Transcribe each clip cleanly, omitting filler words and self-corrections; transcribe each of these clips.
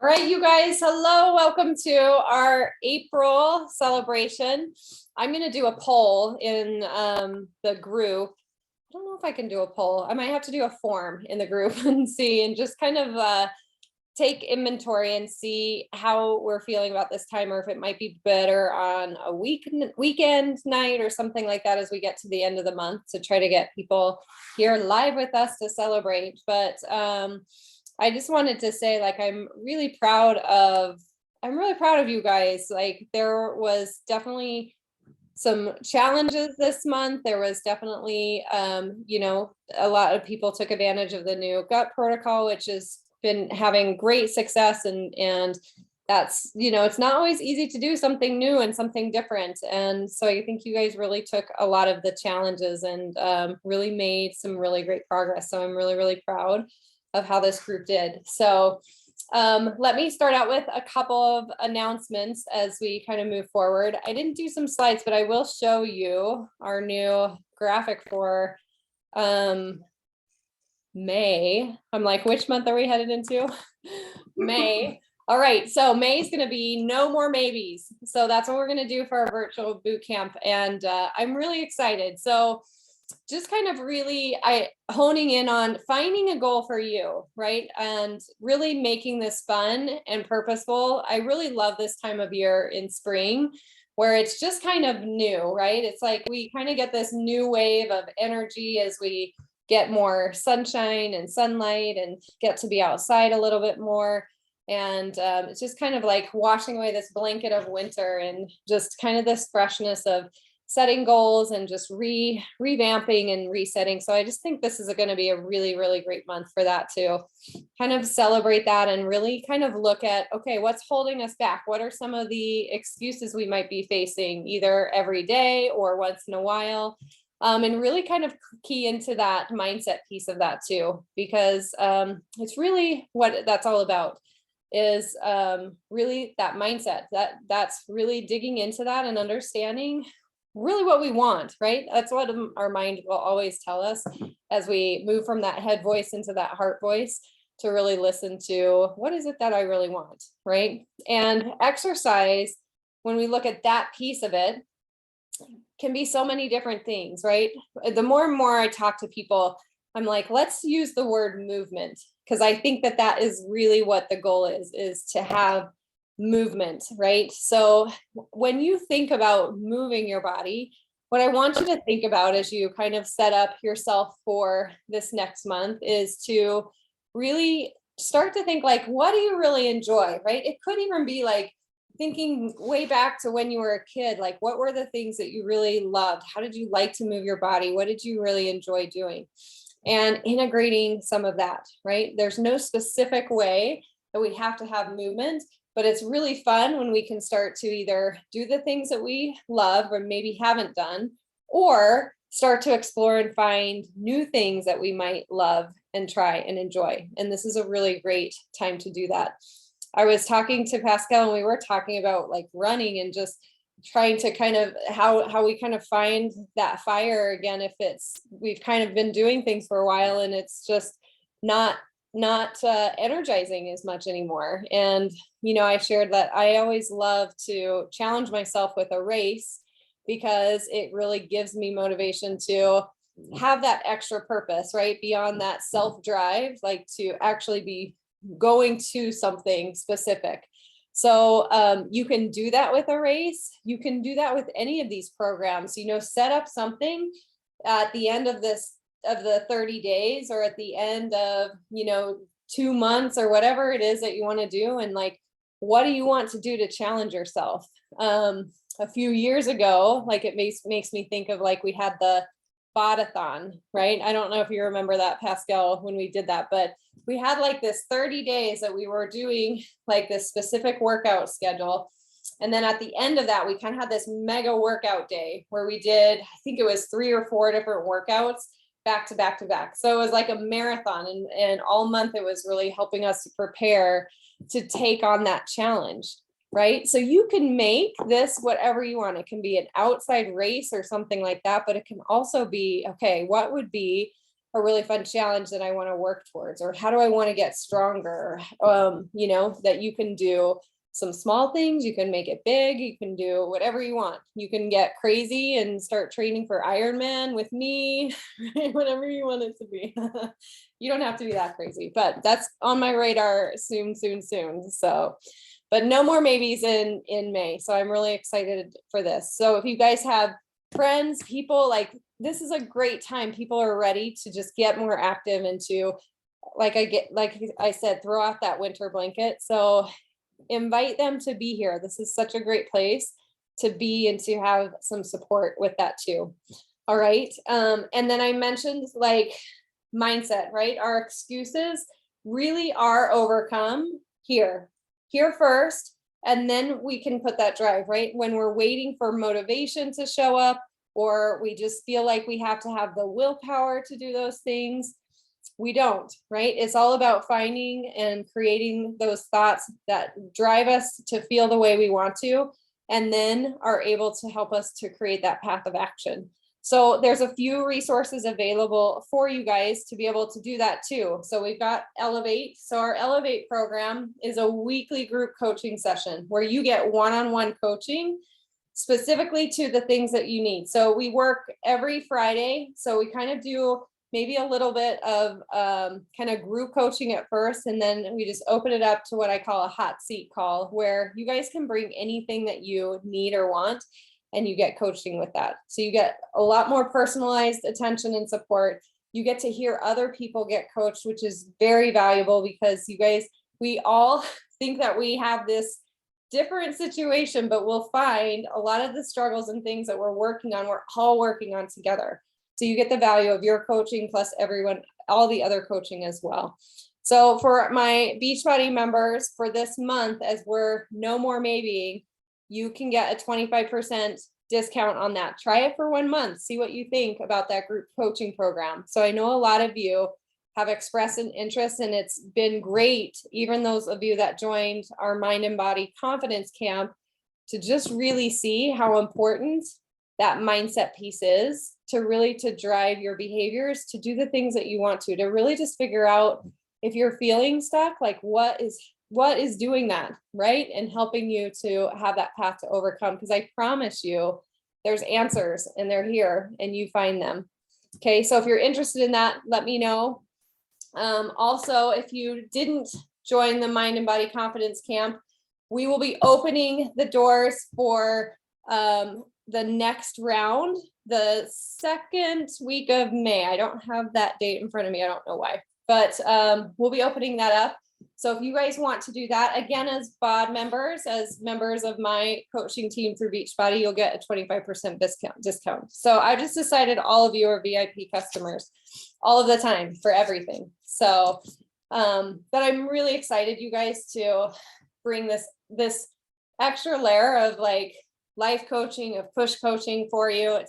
All right, you guys, hello, welcome to our April celebration. I'm going to do a poll in the group. I don't know if I can do a poll. I might have to do a form in the group and see, and just kind of take inventory and see how we're feeling about this time, or if it might be better on a weekend night or something like that as we get to the end of the month, to try to get people here live with us to celebrate. But I just wanted to say, like, I'm really proud of you guys. Like, there was definitely some challenges this month. There was definitely, a lot of people took advantage of the new gut protocol, which has been having great success. And that's, it's not always easy to do something new and something different. And so I think you guys really took a lot of the challenges and really made some really great progress. So I'm really, really proud of how this group did. So let me start out with a couple of announcements as we kind of move forward. I didn't do some slides, but I will show you our new graphic for May. I'm like, which month are we headed into? May. All right, so May is going to be no more maybes. So that's what we're going to do for our virtual boot camp. And I'm really excited. So just kind of really honing in on finding a goal for you, right? And really making this fun and purposeful. I really love this time of year in spring, where it's just kind of new, right? It's like we kind of get this new wave of energy as we get more sunshine and sunlight and get to be outside a little bit more. And it's just kind of like washing away this blanket of winter and just kind of this freshness of setting goals and just revamping and resetting. So I just think this is going to be a really, really great month for that, to kind of celebrate that and really kind of look at, okay, what's holding us back? What are some of the excuses we might be facing either every day or once in a while? And really kind of key into that mindset piece of that too, because it's really what that's all about, is really that mindset, that's really digging into that and understanding really what we want, right? That's what our mind will always tell us as we move from that head voice into that heart voice, to really listen to what is it that I really want, right? And exercise, when we look at that piece of it, can be so many different things, right? The more and more I talk to people, I'm like, let's use the word movement, because I think that that is really what the goal is to have movement, right? So when you think about moving your body, what I want you to think about as you kind of set up yourself for this next month is to really start to think, like, what do you really enjoy, right? It could even be like thinking way back to when you were a kid, like, what were the things that you really loved? How did you like to move your body? What did you really enjoy doing? And integrating some of that, right? There's no specific way that we have to have movement, but it's really fun when we can start to either do the things that we love or maybe haven't done, or start to explore and find new things that we might love and try and enjoy. And this is a really great time to do that. I was talking to Pascal and we were talking about like running and just trying to kind of how we kind of find that fire again, if we've kind of been doing things for a while and it's just not energizing as much anymore. And I shared that I always love to challenge myself with a race, because it really gives me motivation to have that extra purpose, right? Beyond that self-drive, like to actually be going to something specific. So you can do that with a race. You can do that with any of these programs, set up something at the end of the 30 days or at the end of 2 months or whatever it is that you want to do, and like, what do you want to do to challenge yourself? A few years ago, like, it makes me think of, like, we had the Bodathon, right? I don't know if you remember that, Pascal, when we did that, but we had like this 30 days that we were doing like this specific workout schedule. And then at the end of that, we kind of had this mega workout day where we did, I think it was 3 or 4 different workouts back to back to back. So it was like a marathon, and all month it was really helping us to prepare to take on that challenge, right? So you can make this whatever you want. It can be an outside race or something like that, but it can also be, okay, what would be a really fun challenge that I want to work towards, or how do I want to get stronger? You know, that you can do some small things, you can make it big, you can do whatever you want. You can get crazy and start training for Ironman with me, whatever you want it to be. You don't have to be that crazy, but that's on my radar soon, soon, soon. So, but no more maybes in May. So I'm really excited for this. So if you guys have friends, people, like, this is a great time. People are ready to just get more active and to, like I said, throw off that winter blanket. So invite them to be here. This is such a great place to be and to have some support with that too. All right. And then I mentioned like mindset, right? Our excuses really are overcome here first. And then we can put that drive, right? When we're waiting for motivation to show up, or we just feel like we have to have the willpower to do those things, we don't, right? It's all about finding and creating those thoughts that drive us to feel the way we want to, and then are able to help us to create that path of action. So there's a few resources available for you guys to be able to do that too. So we've got Elevate. So our Elevate program is a weekly group coaching session where you get one-on-one coaching specifically to the things that you need. So we work every Friday. So we kind of do maybe a little bit of kind of group coaching at first, and then we just open it up to what I call a hot seat call, where you guys can bring anything that you need or want, and you get coaching with that. So you get a lot more personalized attention and support. You get to hear other people get coached, which is very valuable, because you guys, we all think that we have this different situation, but we'll find a lot of the struggles and things that we're working on, we're all working on together. So you get the value of your coaching plus everyone, all the other coaching as well. So for my Beachbody members for this month, as we're no more maybe, you can get a 25% discount on that. Try it for 1 month. See what you think about that group coaching program. So I know a lot of you have expressed an interest, and it's been great, even those of you that joined our Mind and Body Confidence Camp, to just really see how important that mindset piece is to really to drive your behaviors, to do the things that you want to really just figure out if you're feeling stuck, like what is doing that, right? And helping you to have that path to overcome. Because I promise you, there's answers and they're here and you find them. Okay, so if you're interested in that, let me know. Also, if you didn't join the Mind and Body Confidence Camp, we will be opening the doors for the next round, the second week of May. I don't have that date in front of me. I don't know why, but we'll be opening that up. So if you guys want to do that, again, as BOD members, as members of my coaching team through Beachbody, you'll get a 25% discount. So I just decided all of you are VIP customers all of the time for everything. So, but I'm really excited, you guys, to bring this extra layer of like life coaching, of push coaching for you.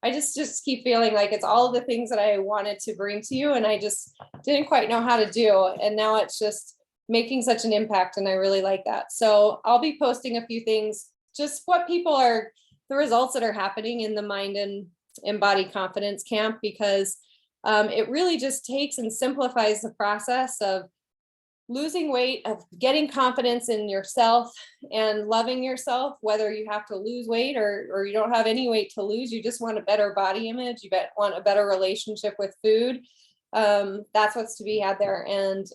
I just keep feeling like it's all of the things that I wanted to bring to you, and I just didn't quite know how to do. And now it's just making such an impact, and I really like that. So I'll be posting a few things, just what people are, the results that are happening in the Mind and Body Confidence Camp, because it really just takes and simplifies the process of losing weight, of getting confidence in yourself and loving yourself, whether you have to lose weight or you don't have any weight to lose, you just want a better body image, you want a better relationship with food. That's what's to be had there. And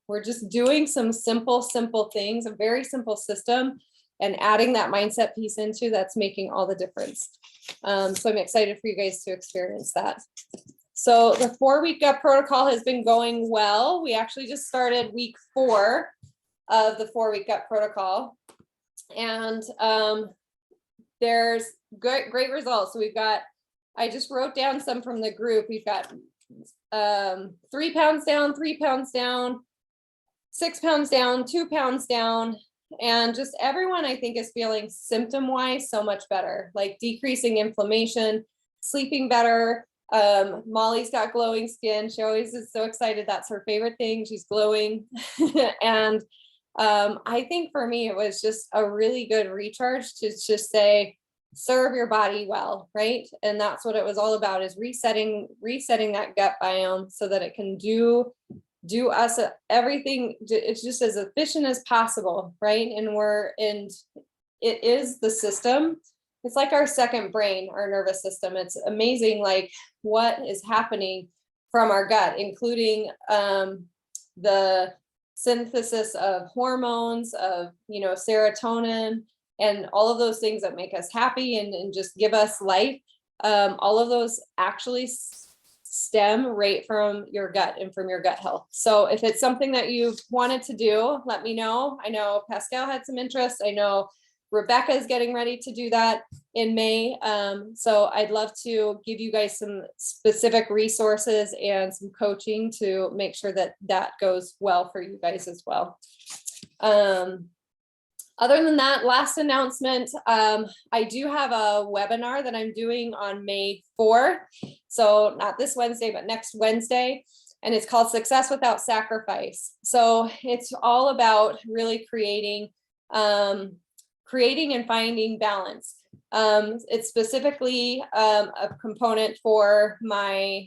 we're just doing some simple things, a very simple system, and adding that mindset piece into that's making all the difference. So I'm excited for you guys to experience that. So the 4-week gut protocol has been going well. We actually just started week 4 of the 4-week gut protocol, and there's great results. So we've got, I just wrote down some from the group. We've got 3 pounds down, 3 pounds down, 6 pounds down, 2 pounds down, and just everyone I think is feeling symptom wise so much better, like decreasing inflammation, sleeping better. Molly's got glowing skin. She always is so excited. That's her favorite thing. She's glowing. And I think for me, it was just a really good recharge to just say, serve your body well, right? And that's what it was all about, is resetting that gut biome so that it can do us everything. It's just as efficient as possible, right? And it is the system. It's like our second brain, our nervous system. It's amazing, like what is happening from our gut, including the synthesis of hormones, of, serotonin, and all of those things that make us happy and just give us life. All of those actually stem right from your gut and from your gut health. So if it's something that you've wanted to do, let me know. I know Pascal had some interest. I know Rebecca is getting ready to do that in May. So I'd love to give you guys some specific resources and some coaching to make sure that that goes well for you guys as well. Other than that, last announcement, I do have a webinar that I'm doing on May 4th. So not this Wednesday, but next Wednesday. And it's called Success Without Sacrifice. So it's all about really creating and finding balance. It's specifically a component for my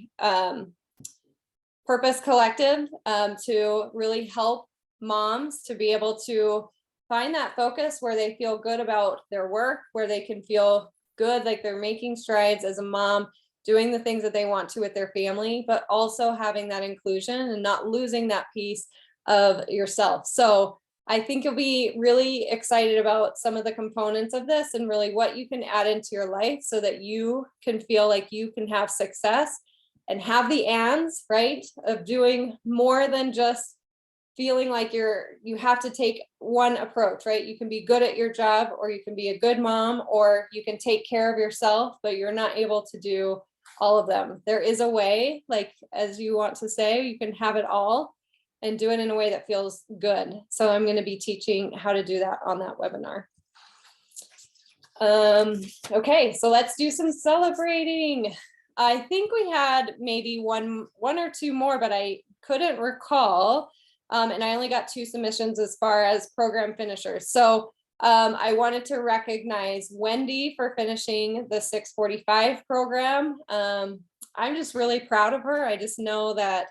Purpose Collective to really help moms to be able to find that focus where they feel good about their work, where they can feel good, like they're making strides as a mom, doing the things that they want to with their family, but also having that inclusion and not losing that piece of yourself. So I think you'll be really excited about some of the components of this and really what you can add into your life so that you can feel like you can have success and have the ands, right, of doing more than just feeling like you have to take one approach, right? You can be good at your job, or you can be a good mom, or you can take care of yourself, but you're not able to do all of them. There is a way, like, as you want to say, you can have it all and do it in a way that feels good. So I'm going to be teaching how to do that on that webinar. Okay, so let's do some celebrating. I think we had maybe one or two more, but I couldn't recall. And I only got 2 submissions as far as program finishers. So I wanted to recognize Wendy for finishing the 645 program. I'm just really proud of her. I just know that,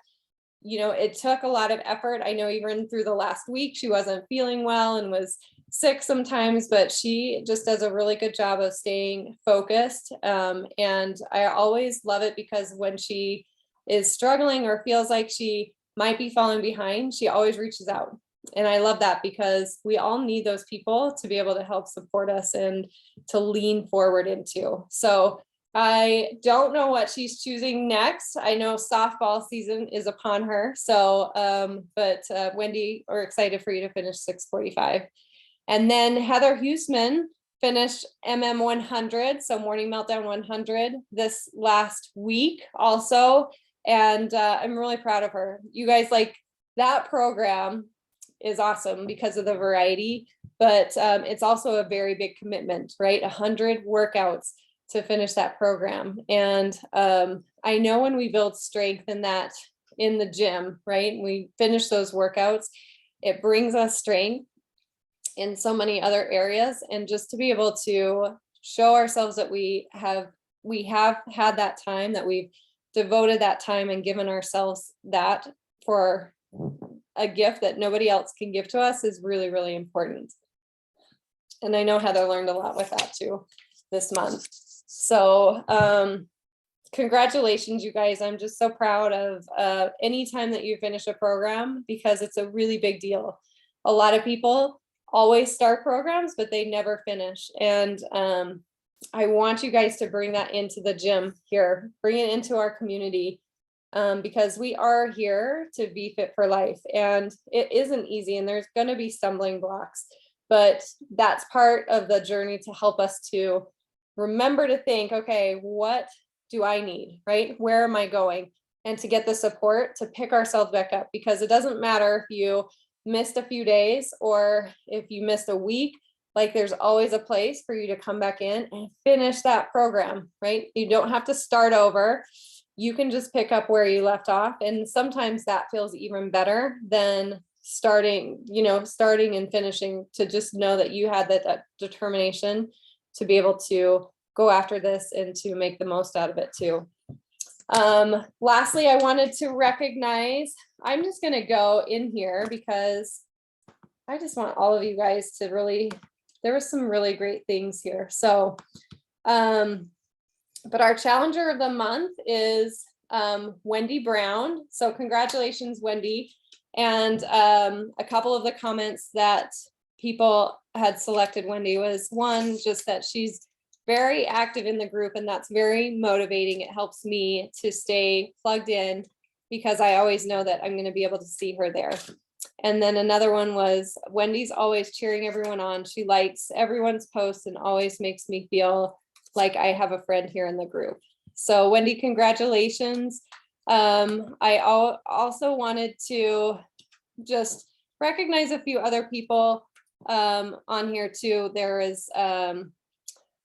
it took a lot of effort. I know even through the last week, she wasn't feeling well and was sick sometimes, but she just does a really good job of staying focused. And I always love it because when she is struggling or feels like she might be falling behind, she always reaches out. And I love that because we all need those people to be able to help support us and to lean forward into. So I don't know what she's choosing next. I know softball season is upon her. So, but Wendy, we're excited for you to finish 645. And then Heather Huseman finished MM100, so Morning Meltdown 100 this last week also. And I'm really proud of her. You guys, like, that program is awesome because of the variety, but it's also a very big commitment, right? 100 workouts to finish that program. And I know when we build strength in the gym, right? We finish those workouts, it brings us strength in so many other areas. And just to be able to show ourselves that we have had that time, that we've devoted that time and given ourselves that for a gift that nobody else can give to us is really, really important. And I know Heather learned a lot with that too this month. So congratulations, you guys. I'm just so proud of any time that you finish a program because it's a really big deal. A lot of people always start programs, but they never finish. And I want you guys to bring that into the gym here, bring it into our community, because we are here to be fit for life. And it isn't easy, and there's going to be stumbling blocks, but that's part of the journey to help us to remember to think, okay, what do I need, right? Where am I going? And to get the support to pick ourselves back up, because it doesn't matter if you missed a few days or if you missed a week. Like, there's always a place for you to come back in and finish that program, right? You don't have to start over. You can just pick up where you left off. And sometimes that feels even better than starting and finishing, to just know that you had that determination to be able to go after this and to make the most out of it too. Lastly, I wanted to recognize, I'm just going to go in here because I just want all of you guys to really, there were some really great things here. So, but our challenger of the month is Wendy Brown. So congratulations, Wendy. And a couple of the comments that people had selected Wendy was one, just that she's very active in the group, and that's very motivating. It helps me to stay plugged in because I always know that I'm going to be able to see her there. And then another one was Wendy's always cheering everyone on. She likes everyone's posts and always makes me feel like I have a friend here in the group. So Wendy, congratulations. I also wanted to just recognize a few other people on here too. There is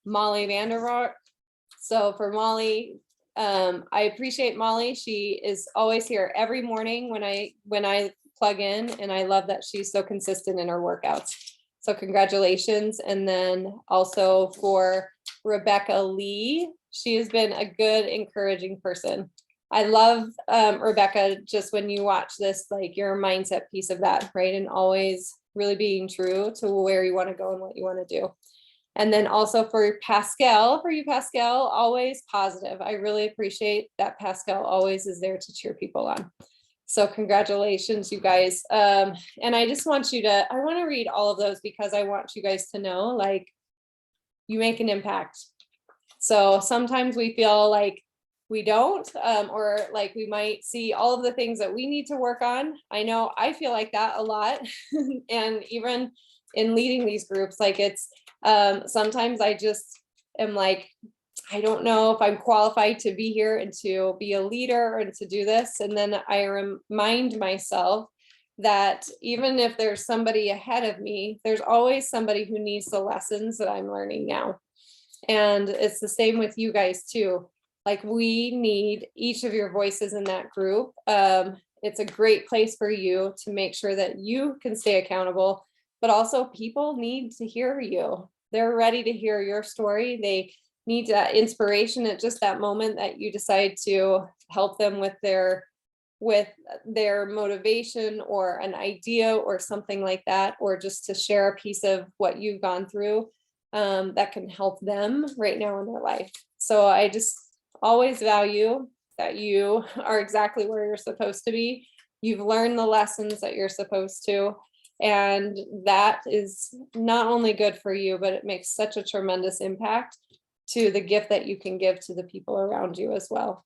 Molly Vanderrock. So for Molly, I appreciate Molly. She is always here every morning when I plug in, and I love that she's so consistent in her workouts. So congratulations. And then also for Rebecca Lee, she has been a good, encouraging person. I love Rebecca, just when you watch this, like your mindset piece of that, right? And always really being true to where you want to go and what you want to do. And then also for Pascal, always positive. I really appreciate that Pascal always is there to cheer people on. So congratulations, you guys. And I just want you to, I want to read all of those because I want you guys to know, like, you make an impact. So sometimes we feel like we don't, or like we might see all of the things that we need to work on. I know I feel like that a lot. And even in leading these groups, like it's, sometimes I just am like, I don't know if I'm qualified to be here and to be a leader and to do this. And then I remind myself that even if there's somebody ahead of me, there's always somebody who needs the lessons that I'm learning now. And it's the same with you guys too. Like, we need each of your voices in that group. It's a great place for you to make sure that you can stay accountable, but also people need to hear you. They're ready to hear your story. They need that inspiration at just that moment that you decide to help them with their motivation or an idea or something like that, or just to share a piece of what you've gone through that can help them right now in their life. So I just always value that you are exactly where you're supposed to be. You've learned the lessons that you're supposed to, and that is not only good for you, but it makes such a tremendous impact to the gift that you can give to the people around you as well.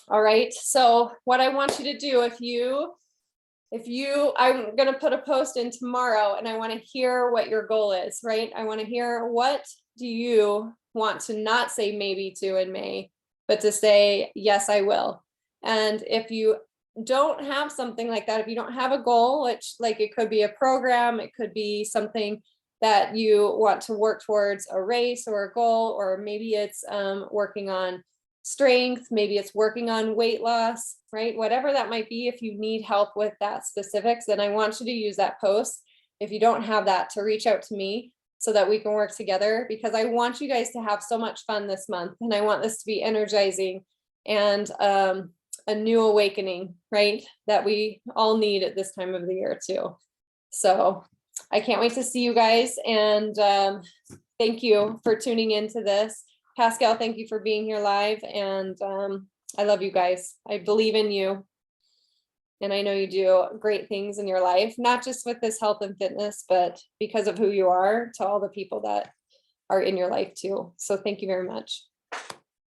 All right, so what I want you to do, I'm going to put a post in tomorrow, and I want to hear what your goal is, right? I want to hear, what do you want to not say maybe to in May, but to say, yes, I will. And if you don't have something like that, if you don't have a goal, which, like, it could be a program, it could be something that you want to work towards, a race or a goal, or maybe it's working on strength, maybe it's working on weight loss, right? Whatever that might be, if you need help with that specifics, then I want you to use that post. If you don't have that, to reach out to me so that we can work together, because I want you guys to have so much fun this month. And I want this to be energizing and a new awakening, right? That we all need at this time of the year too. So I can't wait to see you guys. And thank you for tuning into this. Pascal, thank you for being here live. And I love you guys. I believe in you. And I know you do great things in your life, not just with this health and fitness, but because of who you are to all the people that are in your life too. So thank you very much.